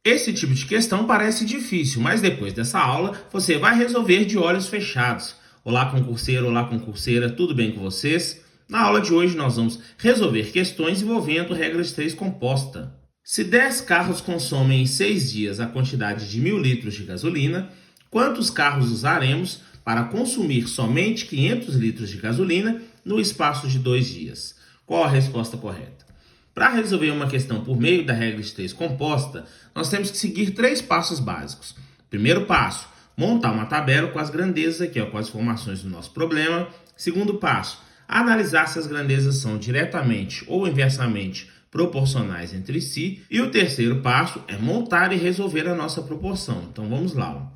Esse tipo de questão parece difícil, mas depois dessa aula você vai resolver de olhos fechados. Olá, concurseiro, olá, concurseira, tudo bem com vocês? Na aula de hoje nós vamos resolver questões envolvendo regra de 3 composta. Se 10 carros consomem em 6 dias a quantidade de 1.000 litros de gasolina, quantos carros usaremos para consumir somente 500 litros de gasolina no espaço de 2 dias? Qual a resposta correta? Para resolver uma questão por meio da regra de 3 composta, nós temos que seguir 3 passos básicos. Primeiro passo, montar uma tabela com as grandezas aqui, com as informações do nosso problema. Segundo passo, analisar se as grandezas são diretamente ou inversamente proporcionais entre si. E o terceiro passo é montar e resolver a nossa proporção. Então vamos lá.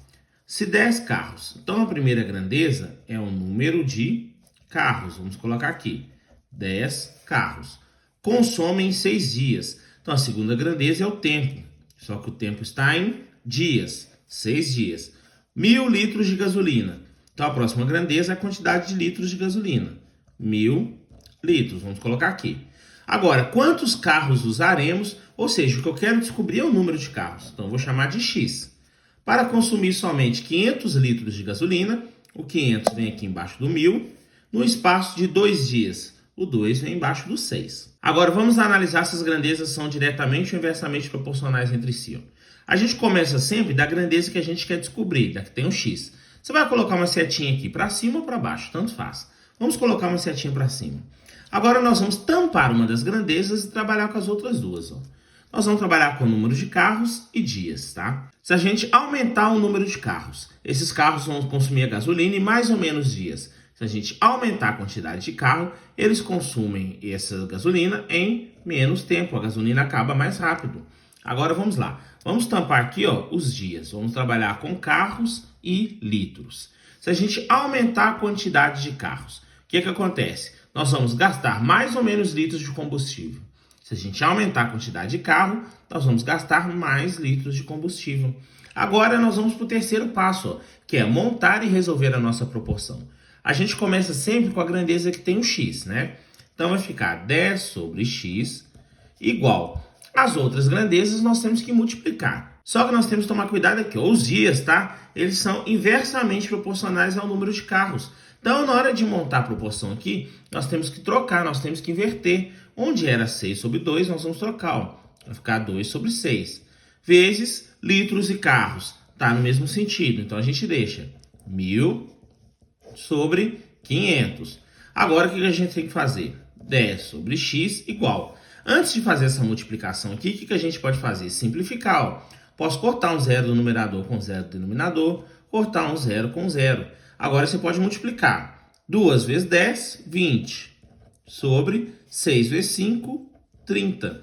Se 10 carros, então a primeira grandeza é o número de carros. Vamos colocar aqui, 10 carros. Consomem em 6 dias. Então, a segunda grandeza é o tempo. Só que o tempo está em dias. 6 dias. 1.000 litros de gasolina. Então, a próxima grandeza é a quantidade de litros de gasolina. 1.000 litros. Vamos colocar aqui. Agora, quantos carros usaremos? Ou seja, o que eu quero descobrir é o número de carros. Então, eu vou chamar de X. Para consumir somente 500 litros de gasolina, o 500 vem aqui embaixo do 1.000, no espaço de 2 dias. O 2 vem embaixo do 6. Agora vamos analisar se as grandezas são diretamente ou inversamente proporcionais entre si. A gente começa sempre da grandeza que a gente quer descobrir, da que tem um x. Você vai colocar uma setinha aqui para cima ou para baixo, tanto faz. Vamos colocar uma setinha para cima. Agora nós vamos tampar uma das grandezas e trabalhar com as outras duas. Nós vamos trabalhar com o número de carros e dias, tá? Se a gente aumentar o número de carros, esses carros vão consumir a gasolina em mais ou menos dias. Se a gente aumentar a quantidade de carro, eles consumem essa gasolina em menos tempo. A gasolina acaba mais rápido. Agora vamos lá. Vamos tampar aqui os dias. Vamos trabalhar com carros e litros. Se a gente aumentar a quantidade de carros, o que acontece? Nós vamos gastar mais ou menos litros de combustível. Se a gente aumentar a quantidade de carro, nós vamos gastar mais litros de combustível. Agora nós vamos para o terceiro passo, que é montar e resolver a nossa proporção. A gente começa sempre com a grandeza que tem um x, né? Então vai ficar 10 sobre x igual. As outras grandezas nós temos que multiplicar. Só que nós temos que tomar cuidado aqui. Os dias, tá? Eles são inversamente proporcionais ao número de carros. Então, na hora de montar a proporção aqui, nós temos que trocar, nós temos que inverter. Onde era 6 sobre 2, nós vamos trocar. Vai ficar 2 sobre 6. Vezes litros e carros. Tá no mesmo sentido. Então, a gente deixa 1.000 sobre 500. Agora, o que a gente tem que fazer? 10 sobre x igual. Antes de fazer essa multiplicação aqui, o que a gente pode fazer? Simplificar. Posso cortar um zero do numerador com zero do denominador, cortar um zero com zero. Agora, você pode multiplicar. 2 vezes 10, 20. Sobre 6 vezes 5, 30.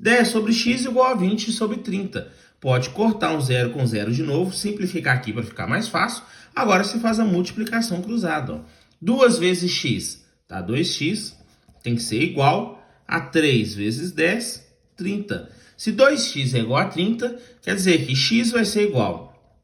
10 sobre x igual a 20 sobre 30. Pode cortar um zero com zero de novo, simplificar aqui para ficar mais fácil. Agora você faz a multiplicação cruzada. 2 vezes x dá 2x, tem que ser igual a 3 vezes 10, 30. Se 2x é igual a 30, quer dizer que x vai ser igual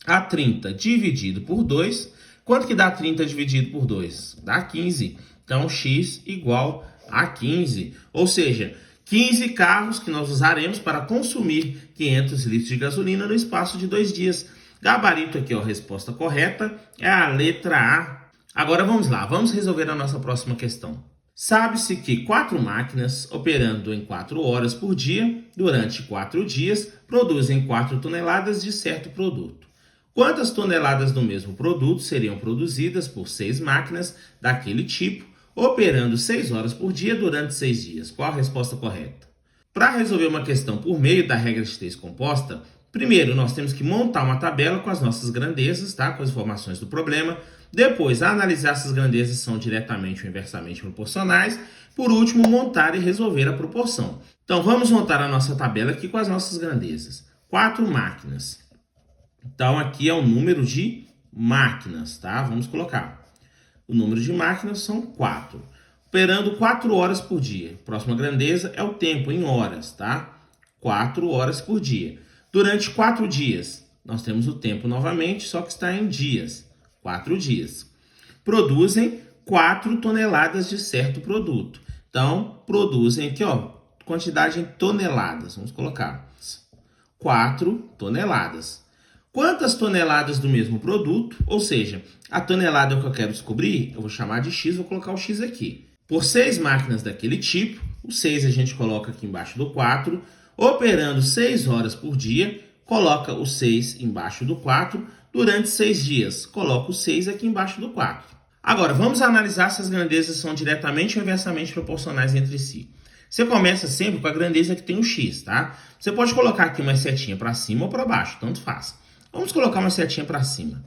a 30 dividido por 2. Quanto que dá 30 dividido por 2? Dá 15. Então, x igual a 15. Ou seja, 15 carros que nós usaremos para consumir 500 litros de gasolina no espaço de 2 dias. Gabarito aqui, a resposta correta é a letra A. Agora vamos lá, vamos resolver a nossa próxima questão. Sabe-se que 4 máquinas operando em 4 horas por dia, durante 4 dias, produzem 4 toneladas de certo produto. Quantas toneladas do mesmo produto seriam produzidas por 6 máquinas daquele tipo, operando 6 horas por dia durante 6 dias? Qual a resposta correta? Para resolver uma questão por meio da regra de 3 composta, primeiro nós temos que montar uma tabela com as nossas grandezas, tá? Com as informações do problema. Depois, analisar se as grandezas são diretamente ou inversamente proporcionais. Por último, montar e resolver a proporção. Então, vamos montar a nossa tabela aqui com as nossas grandezas. 4 máquinas. Então, aqui é o número de máquinas, tá? Vamos colocar. O número de máquinas são 4. Operando 4 horas por dia. Próxima grandeza é o tempo em horas, tá? 4 horas por dia. Durante 4 dias, nós temos o tempo novamente, só que está em dias. 4 dias. Produzem 4 toneladas de certo produto. Então, produzem aqui, quantidade em toneladas. Vamos colocar 4 toneladas. Quantas toneladas do mesmo produto, ou seja, a tonelada que eu quero descobrir, eu vou chamar de X, vou colocar o X aqui. Por 6 máquinas daquele tipo, o 6 a gente coloca aqui embaixo do 4, operando 6 horas por dia, coloca o 6 embaixo do 4, durante 6 dias, coloca o 6 aqui embaixo do 4. Agora, vamos analisar se as grandezas são diretamente ou inversamente proporcionais entre si. Você começa sempre com a grandeza que tem o X, tá? Você pode colocar aqui uma setinha para cima ou para baixo, tanto faz. Vamos colocar uma setinha para cima.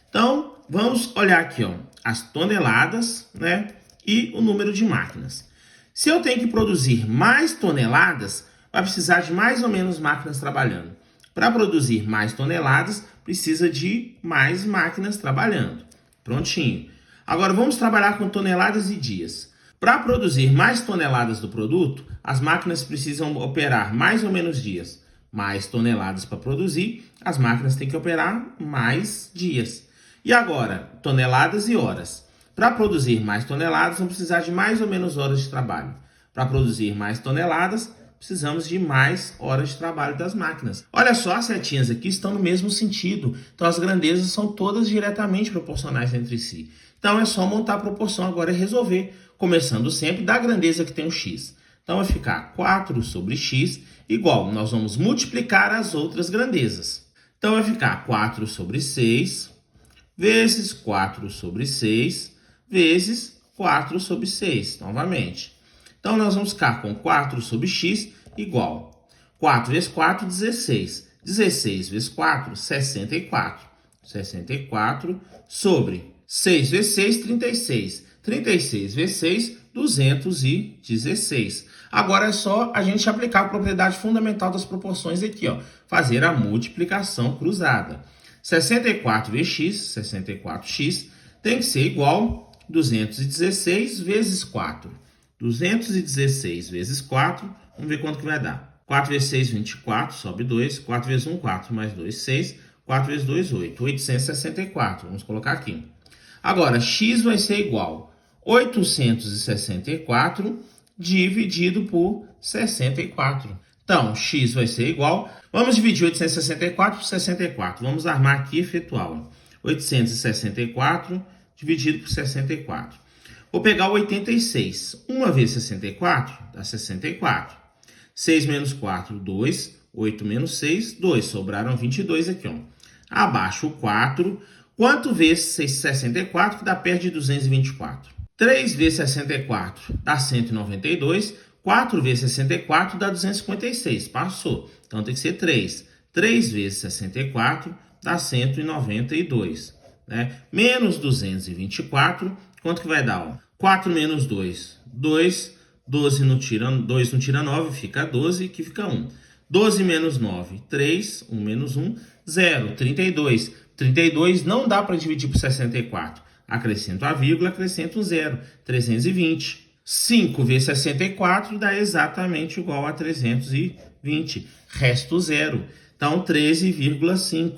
Então, vamos olhar aqui, ó, as toneladas, né, e o número de máquinas. Se eu tenho que produzir mais toneladas, vai precisar de mais ou menos máquinas trabalhando. Para produzir mais toneladas, precisa de mais máquinas trabalhando. Prontinho. Agora, vamos trabalhar com toneladas e dias. Para produzir mais toneladas do produto, as máquinas precisam operar mais ou menos dias. Mais toneladas para produzir, as máquinas têm que operar mais dias. E agora, toneladas e horas. Para produzir mais toneladas, vamos precisar de mais ou menos horas de trabalho. Para produzir mais toneladas, precisamos de mais horas de trabalho das máquinas. Olha só, as setinhas aqui estão no mesmo sentido. Então, as grandezas são todas diretamente proporcionais entre si. Então, é só montar a proporção agora e resolver, começando sempre da grandeza que tem o X. Então, vai ficar 4 sobre X igual, nós vamos multiplicar as outras grandezas. Então, vai ficar 4 sobre 6 vezes 4 sobre 6 vezes 4 sobre 6, novamente. Então, nós vamos ficar com 4 sobre X igual 4 vezes 4, 16. 16 vezes 4, 64. 64 sobre 6 vezes 6, 36. 36 vezes 6, 216. Agora é só a gente aplicar a propriedade fundamental das proporções aqui, ó. Fazer a multiplicação cruzada. 64 vezes x, 64x, tem que ser igual a 216 vezes 4. 216 vezes 4, vamos ver quanto que vai dar. 4 vezes 6, 24, sobe 2. 4 vezes 1, 4, mais 2, 6. 4 vezes 2, 8. 864, vamos colocar aqui. Agora, x vai ser igual a 864 dividido por 64. Então, x vai ser igual... Vamos dividir 864 por 64. Vamos armar aqui e efetuar. 864 dividido por 64. Vou pegar o 86. 1 vezes 64 dá 64. 6 menos 4, 2. 8 menos 6, 2. Sobraram 22 aqui, ó. Abaixo o 4. Quanto vezes 64 que dá perto de 224? 3 vezes 64 dá 192. 4 vezes 64 dá 256. Passou. Então tem que ser 3. 3 vezes 64 dá 192. Né? Menos 224. Quanto que vai dar? Ó? 4 menos 2, 2. 2 não tira 9, fica 12, que fica 1. 12 menos 9, 3. 1 menos 1, 0. 32. 32 não dá para dividir por 64. Acrescento a vírgula, acrescento um 0. 320. 5 vezes 64 dá exatamente igual a 320. Resto 0. Então, 13,5.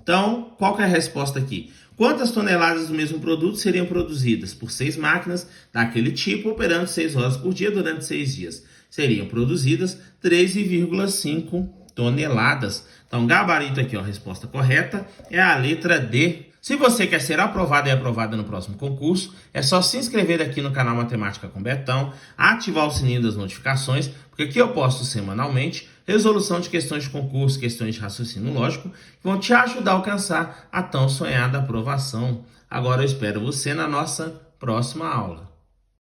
Então, qual que é a resposta aqui? Quantas toneladas do mesmo produto seriam produzidas por 6 máquinas daquele tipo, operando 6 horas por dia durante 6 dias? Seriam produzidas 13,5 toneladas. Então, gabarito aqui, ó, a resposta correta é a letra D. Se você quer ser aprovado e aprovada no próximo concurso, é só se inscrever aqui no canal Matemática com Betão, ativar o sininho das notificações, porque aqui eu posto semanalmente resolução de questões de concurso, questões de raciocínio lógico, que vão te ajudar a alcançar a tão sonhada aprovação. Agora eu espero você na nossa próxima aula.